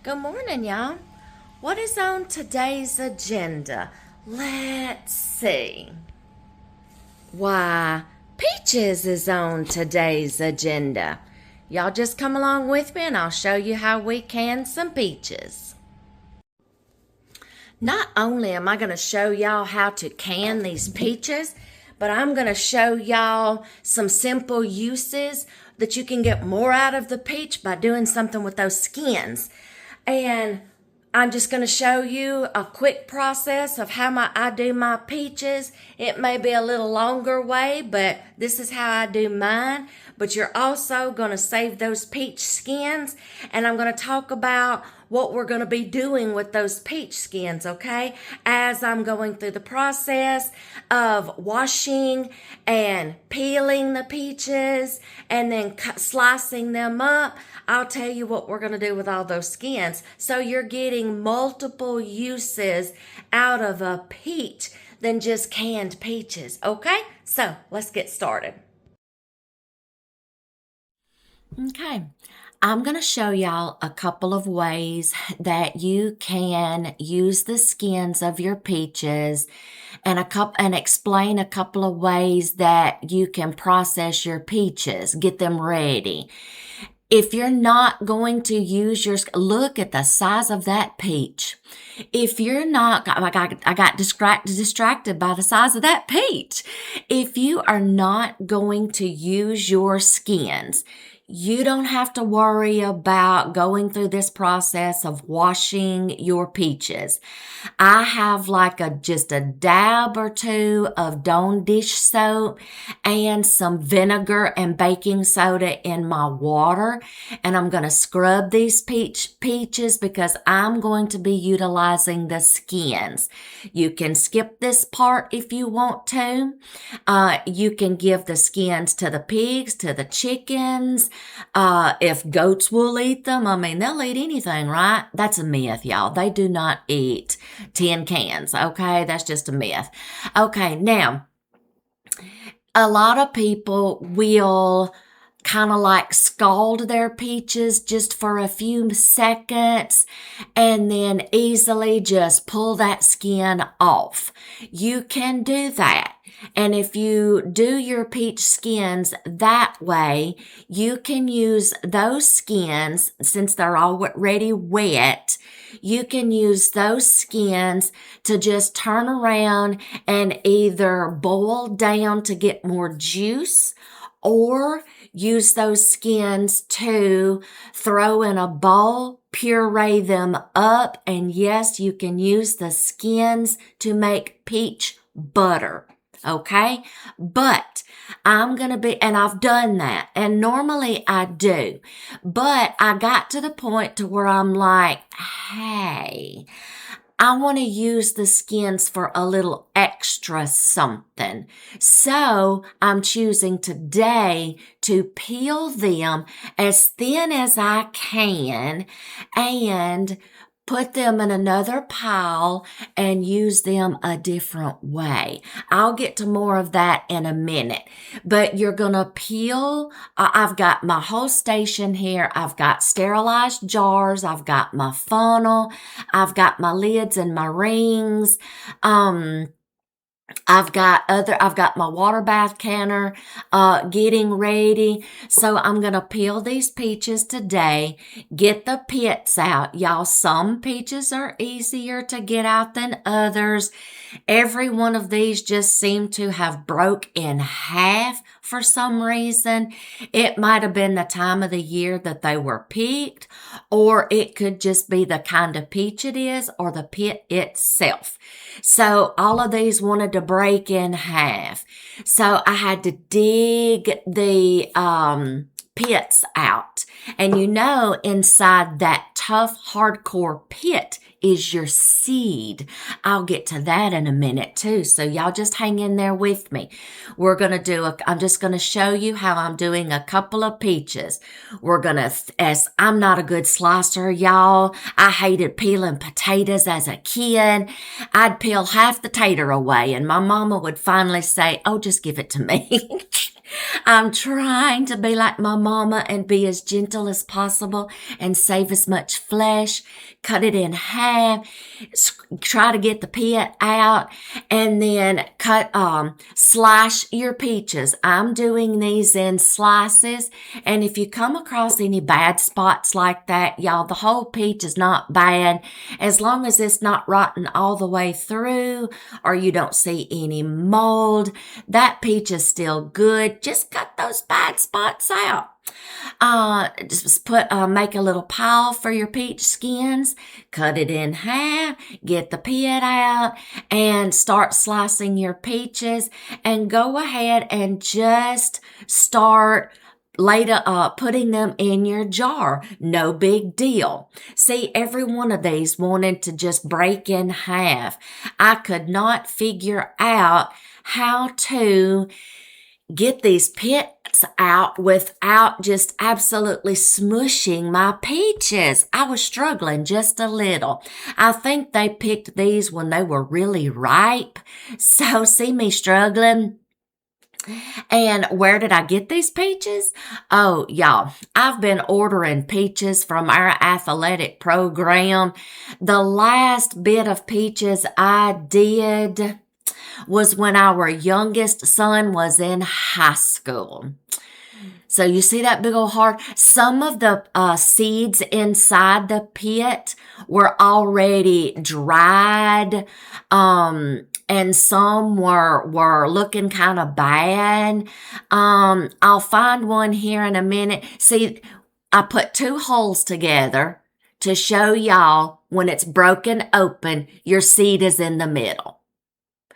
Good morning, y'all. What is on today's agenda? Let's see. Why, peaches is on today's agenda. Y'all just come along with me and I'll show you how we can some peaches. Not only am I going to show y'all how to can these peaches, but I'm going to show y'all some simple uses that you can get more out of the peach by doing something with those skins. And I'm just going to show you a quick process of how I do my peaches. It may be a little longer way, but this is how I do mine. But you're also going to save those peach skins, and I'm going to talk about what we're going to be doing with those peach skins, okay? As I'm going through the process of washing and peeling the peaches and then slicing them up, I'll tell you what we're going to do with all those skins. So you're getting multiple uses out of a peach than just canned peaches, okay? So let's get started. Okay, I'm going to show y'all a couple of ways that you can use the skins of your peaches and explain a couple of ways that you can process your peaches, get them ready. If you're not going to use look at the size of that peach. If you're not, I got distracted by the size of that peach. If you are not going to use your skins, you don't have to worry about going through this process of washing your peaches. I have just a dab or two of Dawn dish soap and some vinegar and baking soda in my water. And I'm going to scrub these peaches because I'm going to be utilizing the skins. You can skip this part if you want to. You can give the skins to the pigs, to the chickens. If goats will eat them, they'll eat anything, right? That's a myth, y'all. They do not eat tin cans, okay? That's just a myth. Okay, now, a lot of people will kind of scald their peaches just for a few seconds and then easily just pull that skin off. You can do that. And if you do your peach skins that way, you can use those skins, since they're already wet, you can use those skins to just turn around and either boil down to get more juice, or use those skins to throw in a bowl, puree them up, and yes, you can use the skins to make peach butter. Okay, but and I've done that, and normally I do, but I got to the point to where I'm like, hey, I want to use the skins for a little extra something. So I'm choosing today to peel them as thin as I can and put them in another pile and use them a different way. I'll get to more of that in a minute. But you're going to peel. I've got my whole station here. I've got sterilized jars. I've got my funnel. I've got my lids and my rings. I've got my water bath canner, getting ready. So I'm going to peel these peaches today, get the pits out. Y'all, some peaches are easier to get out than others. Every one of these just seemed to have broke in half for some reason. It might have been the time of the year that they were picked, or it could just be the kind of peach it is, or the pit itself. So all of these wanted to break in half. So I had to dig the pits out. And inside that tough, hardcore pit is your seed. I'll get to that in a minute too. So y'all just hang in there with me. I'm just going to show you how I'm doing a couple of peaches. As I'm not a good slicer, y'all. I hated peeling potatoes as a kid. I'd peel half the tater away and my mama would finally say, oh, just give it to me. I'm trying to be like my mama and be as gentle as possible and save as much flesh. Cut it in half. Try to get the pit out, and then slice your peaches. I'm doing these in slices, and if you come across any bad spots like that, y'all, the whole peach is not bad as long as it's not rotten all the way through or you don't see any mold. That peach is still good. Just cut those bad spots out. Just make a little pile for your peach skins, cut it in half, get the pit out, and start slicing your peaches, and go ahead and just start later putting them in your jar. No big deal. See, every one of these wanted to just break in half. I could not figure out how to get these pits out without just absolutely smushing my peaches. I was struggling just a little. I think they picked these when they were really ripe. So see me struggling. And where did I get these peaches? Oh, y'all, I've been ordering peaches from our athletic program. The last bit of peaches I did was when our youngest son was in high school. So you see that big old heart? Some of the seeds inside the pit were already dried, and some were looking kind of bad. I'll find one here in a minute. See, I put two holes together to show y'all when it's broken open, your seed is in the middle.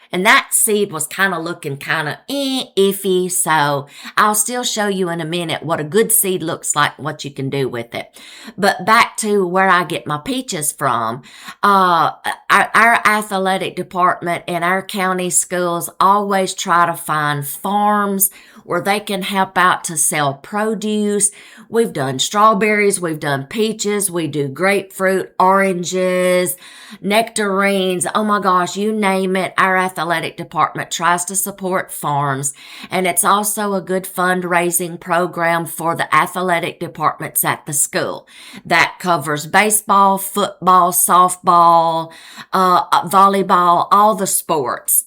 And that seed was kind of looking kind of iffy, so I'll still show you in a minute what a good seed looks like, what you can do with it. But back to where I get my peaches from. Our athletic department and our county schools always try to find farms where they can help out to sell produce. We've done strawberries, we've done peaches, we do grapefruit, oranges, nectarines. Oh my gosh, you name it. Our athletic department tries to support farms, and it's also a good fundraising program for the athletic departments at the school. That covers baseball, football, softball, volleyball, all the sports.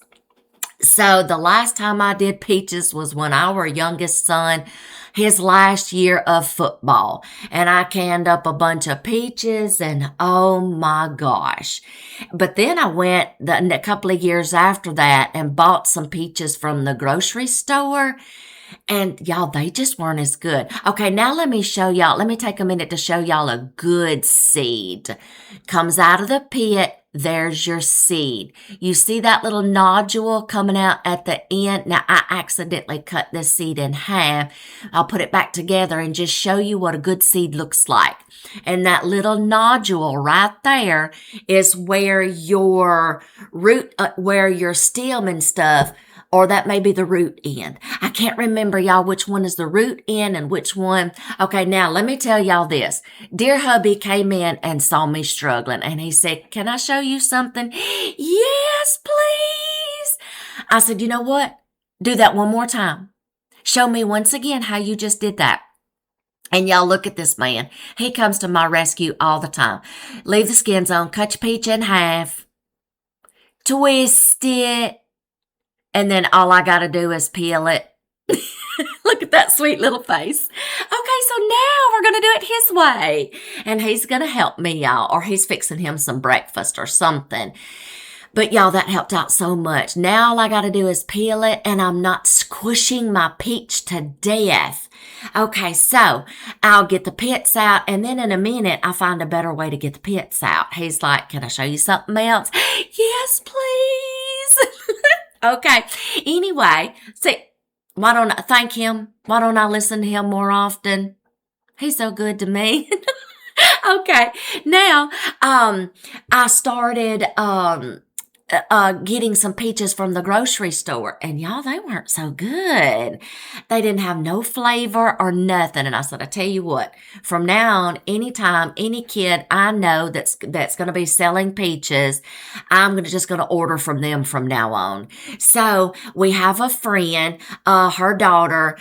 So the last time I did peaches was when our youngest son, his last year of football. And I canned up a bunch of peaches, and oh my gosh. But then I went a couple of years after that and bought some peaches from the grocery store. And y'all, they just weren't as good. Okay, now let me take a minute to show y'all a good seed. Comes out of the pit. There's your seed. You see that little nodule coming out at the end? Now, I accidentally cut this seed in half. I'll put it back together and just show you what a good seed looks like. And that little nodule right there is where your root, where your stem and stuff, or that may be the root end. I can't remember, y'all, which one is the root end and which one. Okay, now let me tell y'all this. Dear hubby came in and saw me struggling, and he said, "Can I show you something?" "Yes, please." I said, "You know what? Do that one more time. Show me once again how you just did that." And y'all, look at this man. He comes to my rescue all the time. Leave the skins on, cut your peach in half, twist it, and then all I got to do is peel it. Look at that sweet little face. Okay, so now we're going to do it his way. And he's going to help me, y'all, or he's fixing him some breakfast or something. But y'all, that helped out so much. Now all I got to do is peel it, and I'm not squishing my peach to death. Okay, so I'll get the pits out, and then in a minute, I find a better way to get the pits out. He's like, "Can I show you something else?" "Yes, please." Okay. Anyway, see, why don't I thank him? Why don't I listen to him more often? He's so good to me. Okay. Now, I started, getting some peaches from the grocery store, and y'all, they weren't so good. They didn't have no flavor or nothing. And I said, I tell you what, from now on, anytime any kid I know that's going to be selling peaches, I'm just going to order from them from now on. So we have a friend, her daughter,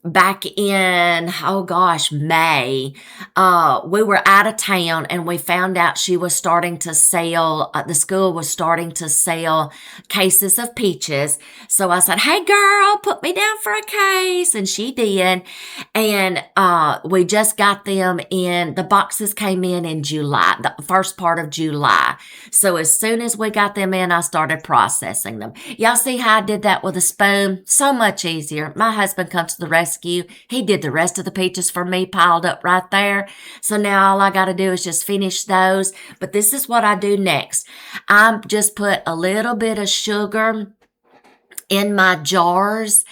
back in, oh gosh, May, we were out of town and we found out she was starting to sell, the school was starting to sell cases of peaches. So I said, hey girl, put me down for a case. And she did. And we just got them in, the boxes came in July, the first part of July. So as soon as we got them in, I started processing them. Y'all see how I did that with a spoon? So much easier. My husband comes to the rescue. He did the rest of the peaches for me, piled up right there. So now all I got to do is just finish those. But this is what I do next. I just put a little bit of sugar in my jars.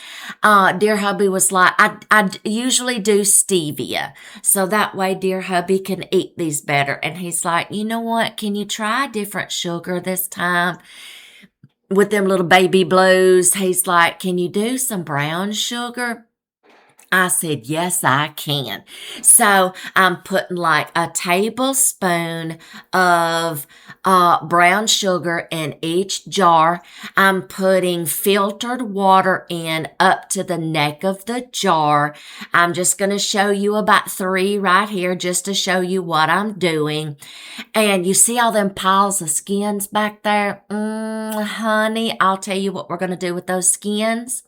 Dear hubby was like, I usually do stevia. So that way dear hubby can eat these better. And he's like, you know what? Can you try different sugar this time? With them little baby blues, he's like, can you do some brown sugar? I said, yes, I can. So I'm putting like a tablespoon of brown sugar in each jar. I'm putting filtered water in up to the neck of the jar. I'm just going to show you about 3 right here just to show you what I'm doing. And you see all them piles of skins back there? Honey, I'll tell you what we're going to do with those skins.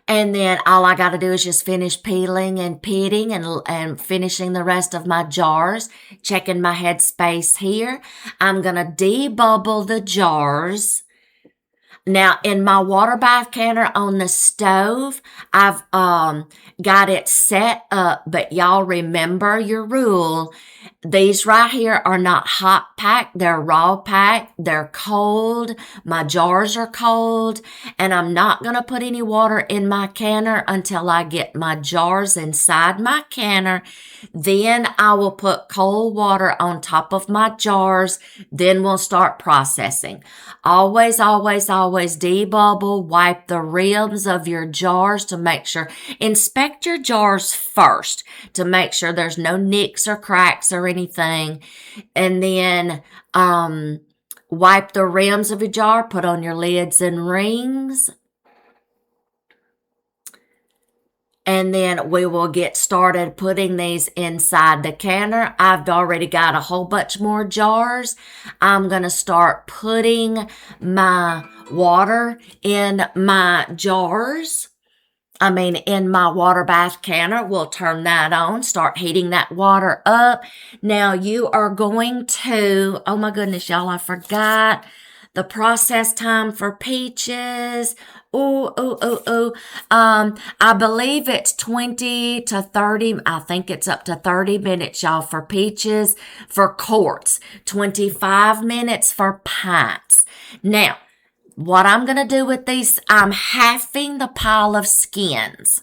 And then all I got to do is just finish peeling and pitting and finishing the rest of my jars, checking my headspace here. I'm going to debubble the jars. Now, in my water bath canner on the stove, I've got it set up, but y'all remember your rule. These right here are not hot packed. They're raw packed. They're cold. My jars are cold. And I'm not going to put any water in my canner until I get my jars inside my canner. Then I will put cold water on top of my jars. Then we'll start processing. Always, always, always debubble. Wipe the rims of your jars to make sure. Inspect your jars first to make sure there's no nicks or cracks or anything. And then wipe the rims of your jar. Put on your lids and rings. And then we will get started putting these inside the canner. I've already got a whole bunch more jars. I'm going to start putting my water in my jars. In my water bath canner. We'll turn that on, start heating that water up. Now you are going to, oh my goodness, y'all, I forgot the process time for peaches. I believe it's 20 to 30. I think it's up to 30 minutes, y'all, for peaches. For quarts, 25 minutes for pints. Now, what I'm going to do with these, I'm halving the pile of skins.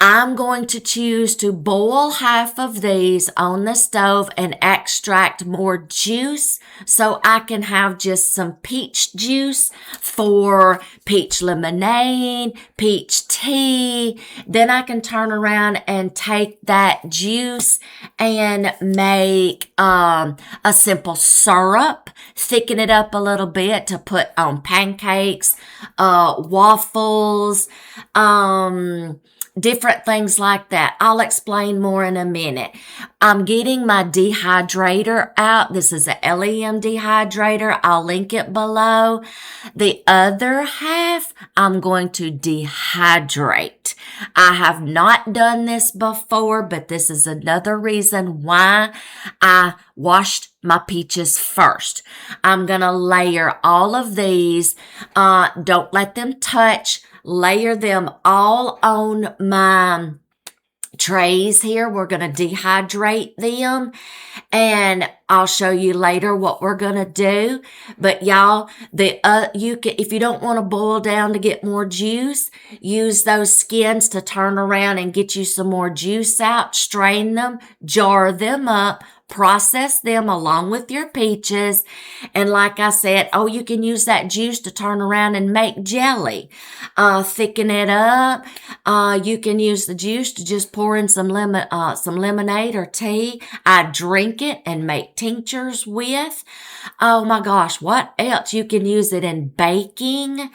I'm going to choose to boil half of these on the stove and extract more juice so I can have just some peach juice for peach lemonade, peach tea. Then I can turn around and take that juice and make a simple syrup, thicken it up a little bit to put on pancakes, waffles, different things like that. I'll explain more in a minute. I'm getting my dehydrator out. This is a Lem Dehydrator. I'll link it below. The other half, I'm going to dehydrate. I have not done this before, but this is another reason why I washed my peaches first. I'm going to layer all of these. Don't let them touch. Layer them all on my trays here. We're going to dehydrate them, and I'll show you later what we're going to do. But y'all, you can, if you don't want to boil down to get more juice, use those skins to turn around and get you some more juice out. Strain them, jar them up, process them along with your peaches. And like I said, oh, you can use that juice to turn around and make jelly. Thicken it up. You can use the juice to just pour in some lemonade or tea. I drink it and make tinctures with. Oh my gosh, what else? You can use it in baking,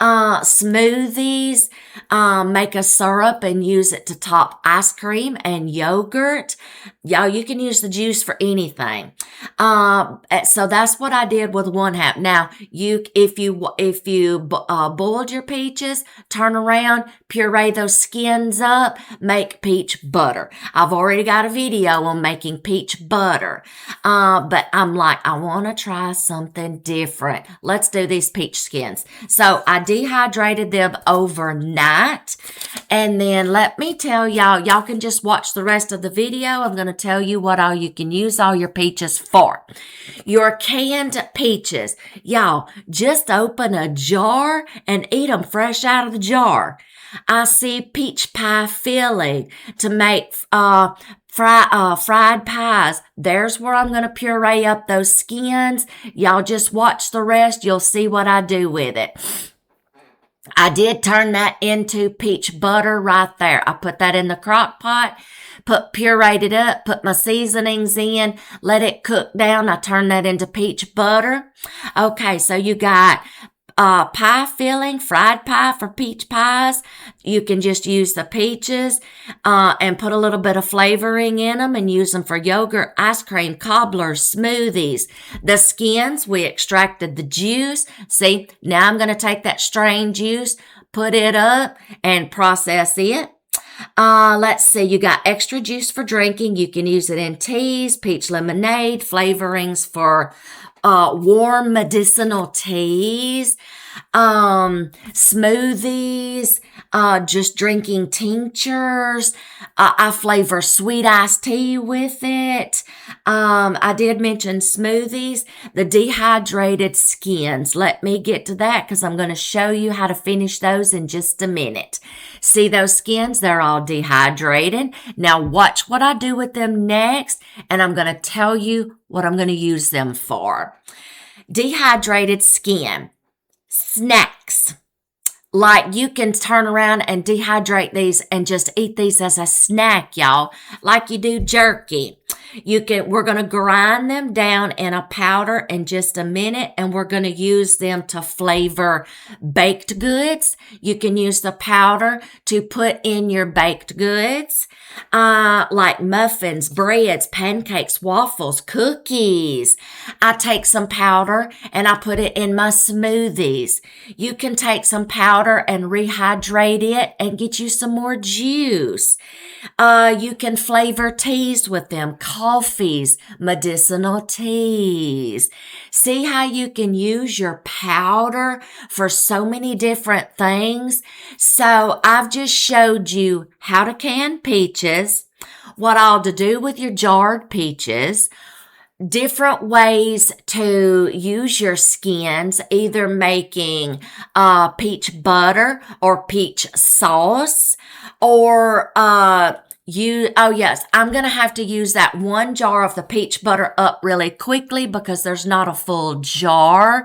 smoothies, make a syrup and use it to top ice cream and yogurt. Y'all, you can use the juice for anything. So that's what I did with 1/2. Now, if you boiled your peaches, turn around, puree those skins up, make peach butter. I've already got a video on making peach butter. But I'm like, I want to try something different. Let's do these peach skins. So I dehydrated them overnight. And then let me tell y'all can just watch the rest of the video. I'm going to tell you what all you can use all your peaches for. Your canned peaches. Y'all, just open a jar and eat them fresh out of the jar. I see peach pie filling to make fried pies. There's where I'm going to puree up those skins. Y'all just watch the rest. You'll see what I do with it. I did turn that into peach butter right there. I put that in the crock pot, pureed it up, put my seasonings in, let it cook down. I turned that into peach butter. Okay, so you got pie filling, fried pie for peach pies. You can just use the peaches and put a little bit of flavoring in them and use them for yogurt, ice cream, cobblers, smoothies. The skins, we extracted the juice. See, now I'm going to take that strained juice, put it up, and process it. Let's see, you got extra juice for drinking. You can use it in teas, peach lemonade, flavorings for warm medicinal teas, smoothies, just drinking tinctures. I flavor sweet iced tea with it. I did mention smoothies, the dehydrated skins. Let me get to that because I'm going to show you how to finish those in just a minute. See those skins? They're all dehydrated. Now watch what I do with them next, and I'm going to tell you what I'm going to use them for. Dehydrated skin. Snacks. Like you can turn around and dehydrate these and just eat these as a snack, y'all. Like you do jerky. We're going to grind them down in a powder in just a minute, and we're going to use them to flavor baked goods. You can use the powder to put in your baked goods, like muffins, breads, pancakes, waffles, cookies. I take some powder and I put it in my smoothies. You can take some powder and rehydrate it and get you some more juice. You can flavor teas with them, coffees, medicinal teas. See how you can use your powder for so many different things? So I've just showed you how to can peaches, what all to do with your jarred peaches, different ways to use your skins, either making peach butter or peach sauce, or I'm going to have to use that one jar of the peach butter up really quickly because there's not a full jar.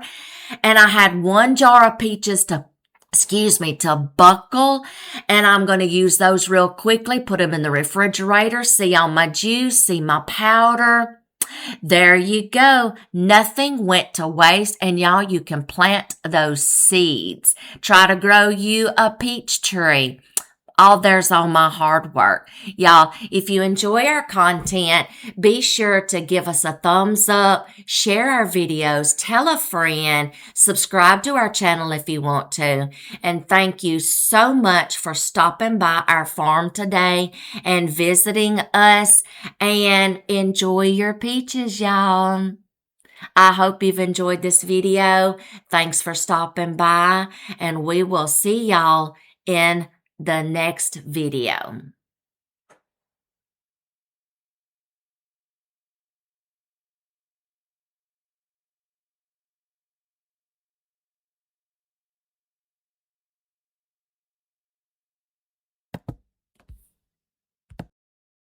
And I had one jar of peaches to buckle, and I'm going to use those real quickly, put them in the refrigerator, see all my juice, see my powder. There you go. Nothing went to waste, and y'all, you can plant those seeds. Try to grow you a peach tree. All there's all my hard work. Y'all, if you enjoy our content, be sure to give us a thumbs up, share our videos, tell a friend, subscribe to our channel if you want to. And thank you so much for stopping by our farm today and visiting us, and enjoy your peaches, y'all. I hope you've enjoyed this video. Thanks for stopping by, and we will see y'all in the next video.